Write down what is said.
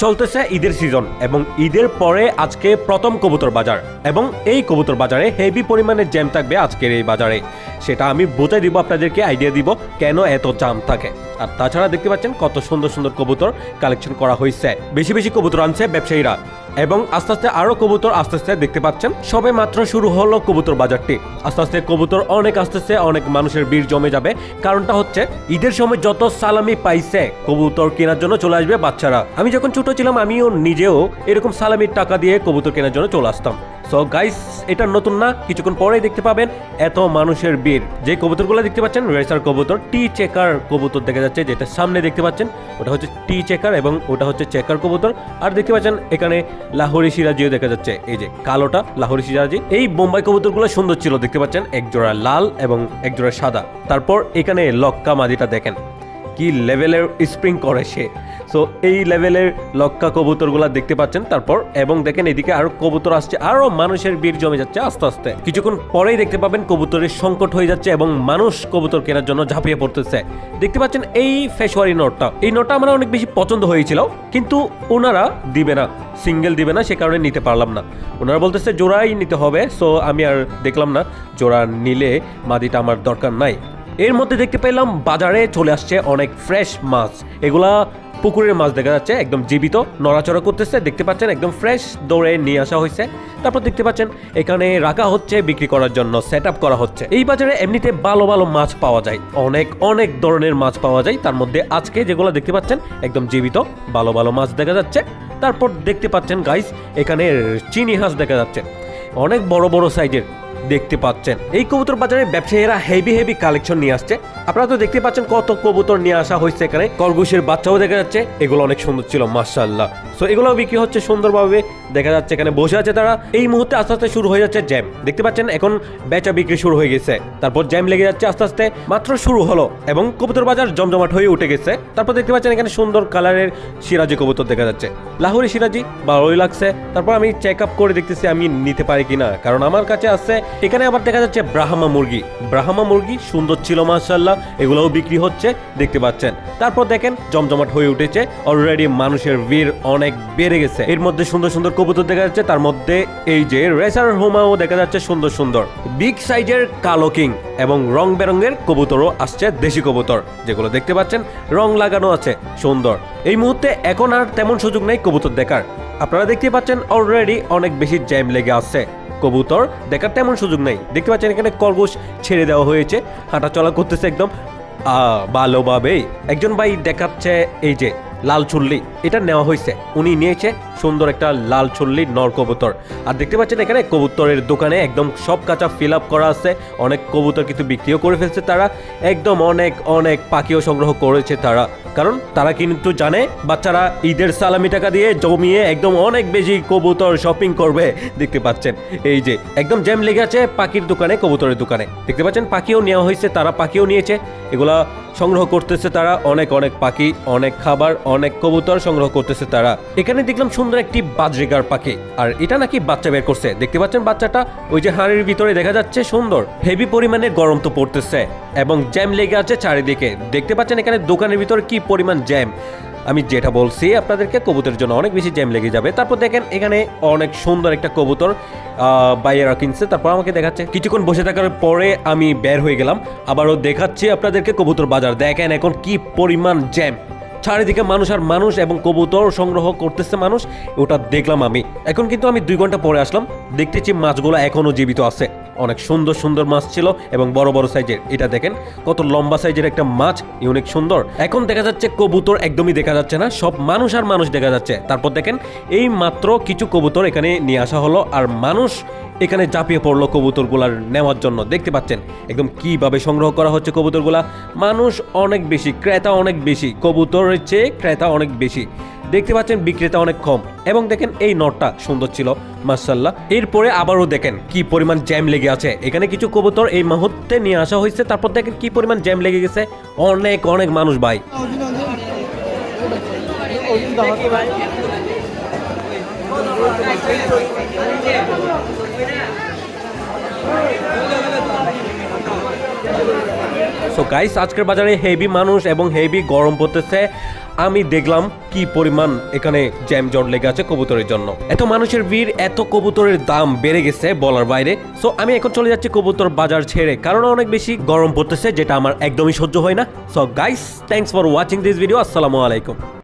চলতেছে ঈদের সিজন এবং ঈদের পরে আজকে প্রথম কবুতর বাজার এবং এই কবুতর বাজারে হেভি পরিমাণে জ্যাম থাকবে আজকের এই বাজারে। সেটা আমি বুঝে দিব, আপনাদেরকে আইডিয়া দিব কেন এত জ্যাম থাকে। আর তাছাড়া দেখতে পাচ্ছেন কত সুন্দর সুন্দর কবুতর কালেকশন করা হয়েছে, বেশি বেশি কবুতর আনছে ব্যবসায়ীরা এবং আস্তে আস্তে আরো কবুতর আস্তে আস্তে দেখতে পাচ্ছেন সবে মাত্র শুরু হলো কবুতর বাজারটি। আস্তে আস্তে কবুতর অনেক আস্তে আস্তে অনেক মানুষের ভিড় জমে যাবে। কারণটা হচ্ছে ঈদের সময় যত সালামি পাইছে কবুতর কেনার জন্য চলে আসবে বাচ্চারা। আমি যখন ছোট ছিলাম আমিও নিজেও এরকম সালামির টাকা দিয়ে কবুতর কেনার জন্য চলে আসতাম। সো গাইস, এটা নতুন না, কিছুক্ষণ পরেই দেখতে পাবেন এত মানুষের ভিড়। যে কবুতরগুলো দেখতে পাচ্ছেন রেসার কবুতর, টি চেকার কবুতর দেখা যাচ্ছে, যেটা সামনে দেখতে পাচ্ছেন ওটা হচ্ছে টি চেকার এবং ওটা হচ্ছে চেকার কবুতর। আর দেখতে পাচ্ছেন এখানে লাহোরি সিরাজিও দেখা যাচ্ছে, এই যে কালোটা লাহোরি সিরাজি। এই বোম্বাই কবুতরগুলো সুন্দর ছিল, দেখতে পাচ্ছেন একজোড়া লাল এবং একজোড়া সাদা। তারপর এখানে লক্কা মাদিটা দেখেন কি লেভেলের স্প্রিং করে সে। সো এই লেভেলের লক্কা কবুতরগুলা দেখতে পাচ্ছেন। তারপর এবং দেখেন এদিকে আরো কবুতর আসছে, আরো মানুষের ভিড় জমে যাচ্ছে আস্তে আস্তে। কিছুক্ষণ পরেই দেখতে পাবেন কবুতরের সংকট হয়ে যাচ্ছে এবং মানুষ কবুতর কেনার জন্য ঝাঁপিয়ে পড়তেছে। দেখতে পাচ্ছেন এই ফেশওয়ারি নোটটা, এই নোটটা আমার অনেক বেশি পছন্দ হয়েছিল, কিন্তু ওনারা দিবে না, সিঙ্গেল দিবে না, সে কারণে নিতে পারলাম না। ওনারা বলতেছে জোড়াই নিতে হবে। সো আমি আর দেখলাম না, জোড়া নিলে মাদিটা আমার দরকার নাই। এর মধ্যে দেখতে পেলাম বাজারে চলে আসছে অনেক ফ্রেশ মাছ। এগুলা পুকুরের মাছ দেখা যাচ্ছে, একদম জীবিত নড়াচড়া করতেছে, দেখতে পাচ্ছেন একদম ফ্রেশ দৌড়ে নিয়ে আসা হয়েছে। তারপর দেখতে পাচ্ছেন এখানে রাখা হচ্ছে বিক্রি করার জন্য, সেট আপ করা হচ্ছে। এই বাজারে এমনিতে ভালো ভালো মাছ পাওয়া যায়, অনেক অনেক ধরনের মাছ পাওয়া যায়। তার মধ্যে আজকে যেগুলো দেখতে পাচ্ছেন একদম জীবিত ভালো ভালো মাছ দেখা যাচ্ছে। তারপর দেখতে পাচ্ছেন গাইস এখানে চিনি হাঁস দেখা যাচ্ছে, অনেক বড় বড় সাইজের দেখতে পাচ্ছেন। এই কবুতর বাজারে ব্যবসায়ীরা হেভি হেভি কালেকশন নিয়ে আসছে। আপনারা তো দেখতে পাচ্ছেন কত কবুতর নিয়ে আসা হয়েছে। এখানে খরগোশের বাচ্চাও দেখা যাচ্ছে, এগুলো অনেক সুন্দর ছিল মাশাআল্লাহ। সো এগুলো বিক্রি হচ্ছে সুন্দরভাবে দেখা যাচ্ছে। এখানে বসে আছে তারা। এই মুহূর্তে আস্তে আস্তে শুরু হয়ে যাচ্ছে জ্যাম, দেখতে পাচ্ছেন এখন বেচা বিক্রি শুরু হয়ে গেছে। তারপর জ্যাম লেগে যাচ্ছে আস্তে আস্তে, মাত্র শুরু হলো এবং কবুতর বাজার জমজমাট হয়ে উঠে গেছে। তারপর দেখতে পাচ্ছেন এখানে সুন্দর কালারের সিরাজি কবুতর দেখা যাচ্ছে, লাহোরি সিরাজি, ভালোই লাগছে। তারপর আমি চেক আপ করে দেখতেছি আমি নিতে পারি কিনা, কারণ আমার কাছে আছে। এখানে আবার দেখা যাচ্ছে ব্রাহ্মা মুরগি, ব্রাহ্মা মুরগি সুন্দর ছিল মাশাআল্লাহ, এগুলোও বিক্রি হচ্ছে দেখতে পাচ্ছেন। তারপর দেখেন জমজমাট হয়ে উঠেছে, অলরেডি মানুষের ভিড় অনেক বেড়ে গেছে। এর মধ্যে সুন্দর সুন্দর কবুতর দেখা যাচ্ছে, তার মধ্যে এই যে রেসার হোমাও দেখা যাচ্ছে সুন্দর সুন্দর বিগ সাইজের কালো কিং এবং রং বেরঙের কবুতরও আসছে, দেশি কবুতর যেগুলো দেখতে পাচ্ছেন রং লাগানো আছে সুন্দর। এই মুহূর্তে এখন আর তেমন সুযোগ নেই কবুতর দেখার। আপনারা দেখতে পাচ্ছেন অলরেডি অনেক বেশি জ্যাম লেগে আসছে, কবুতর দেখার তেমন সুযোগ নেই। দেখতে পাচ্ছেন এখানে খরগোশ ছেড়ে দেওয়া হয়েছে, হাঁটা চলা করতেছে একদম ভালোভাবেই। একজন ভাই দেখাচ্ছে এই যে লাল চুল্লি, এটা নেওয়া হয়েছে, উনি নিয়েছে সুন্দর একটা লাল চুল্লি নর কবুতর। আর দেখতে পাচ্ছেন এখানে কবুতরের দোকানে একদম সব কাঁচা ফিল আপ করা আছে। অনেক কবুতর কিন্তু বিক্রিও করে ফেলছে তারা, একদম অনেক অনেক পাখিও সংগ্রহ করেছে তারা, কারণ তারা কিন্তু জানে বাচ্চারা ঈদের সালামি টাকা দিয়ে জমিয়ে একদম অনেক বেশি কবুতর শপিং করবে। দেখতে পাচ্ছেন এই যে একদম জ্যাম লেগে আছে পাখির দোকানে, কবুতরের দোকানে। দেখতে পাচ্ছেন পাখিও নেওয়া হয়েছে, তারা পাখিও নিয়েছে, এগুলা সংগ্রহ করতেছে তারা। অনেক অনেক পাখি, অনেক খাবার, অনেক কবুতর সংগ্রহ করতেছে তারা। এখানে দেখলাম সুন্দর একটি বাজরিগার পাখি, আর এটা নাকি বাচ্চা বের করছে। দেখতে পাচ্ছেন বাচ্চাটা ওই যে হাড়ির ভিতরে দেখা যাচ্ছে সুন্দর। হেভি পরিমাণে গরম তো পড়তেছে এবং জ্যাম লেগে আছে চারিদিকে। দেখতে পাচ্ছেন এখানে দোকানের ভিতরে কি পরিমাণ জ্যাম। আমি যেটা বলছি আপনাদেরকে, কবুতরের জন্য অনেক বেশি জ্যাম লেগে যাবে। তারপর দেখেন এখানে অনেক সুন্দর একটা কবুতর বাইরেরা কিনছে। তারপর আমাকে দেখাচ্ছে, কিছুক্ষণ বসে থাকার পরে আমি বের হয়ে গেলাম, আবারও দেখাচ্ছি আপনাদেরকে কবুতর বাজার। দেখেন এখন কি পরিমাণ জ্যাম, চারিদিকে মানুষ আর মানুষ এবং কবুতর সংগ্রহ করতেছে মানুষ, ওটা দেখলাম আমি। এখন কিন্তু আমি 2 ঘন্টা পরে আসলাম, দেখতেছি মাছগুলো এখনো জীবিত আছে। অনেক সুন্দর সুন্দর মাছ ছিল এবং বড় বড় সাইজের। এটা দেখেন কত লম্বা সাইজের একটা মাছ, ইউনিক সুন্দর। এখন দেখা যাচ্ছে কবুতর একদমই দেখা যাচ্ছে না, সব মানুষ আর মানুষ দেখা যাচ্ছে। তারপর দেখেন এই মাত্র কিছু কবুতর এখানে নিয়ে আসা হলো আর মানুষ এখানে ঝাঁপিয়ে পড়লো কবুতরগুলার নেওয়ার জন্য। দেখতে পাচ্ছেন একদম কিভাবে সংগ্রহ করা হচ্ছে কবুতরগুলা। মানুষ অনেক বেশি, ক্রেতা অনেক বেশি, কবুতরের চেয়ে ক্রেতা অনেক বেশি। দেখতে পাচ্ছেন বিক্রেতা অনেক কম। এবং দেখেন এই নটটা সুন্দর ছিল মাশাআল্লাহ। এরপরে আবারও দেখেন কি পরিমাণ জ্যাম লেগে আছে। এখানে কিছু কবুতর এই মুহূর্তে নিয়ে আসা হয়েছে। তারপর দেখেন কি পরিমাণ জ্যাম লেগে গেছে, অনেক অনেক মানুষ ভাই। সো গাইস, আজকের বাজারে হেভি মানুষ এবং হেভি গরম পড়তেছে। আমি দেখলাম কি পরিমাণ এখানে জ্যাম জট লেগে আছে কবুতরের জন্য। এত মানুষের ভিড়, এত কবুতরের দাম বেড়ে গেছে বলার বাইরে। সো আমি এখন চলে যাচ্ছি কবুতর বাজার ছেড়ে, কারণ অনেক বেশি গরম পড়তেছে, যেটা আমার একদমই সহ্য হয় না। So guys, thanks for watching this video. আসসালামু আলাইকুম।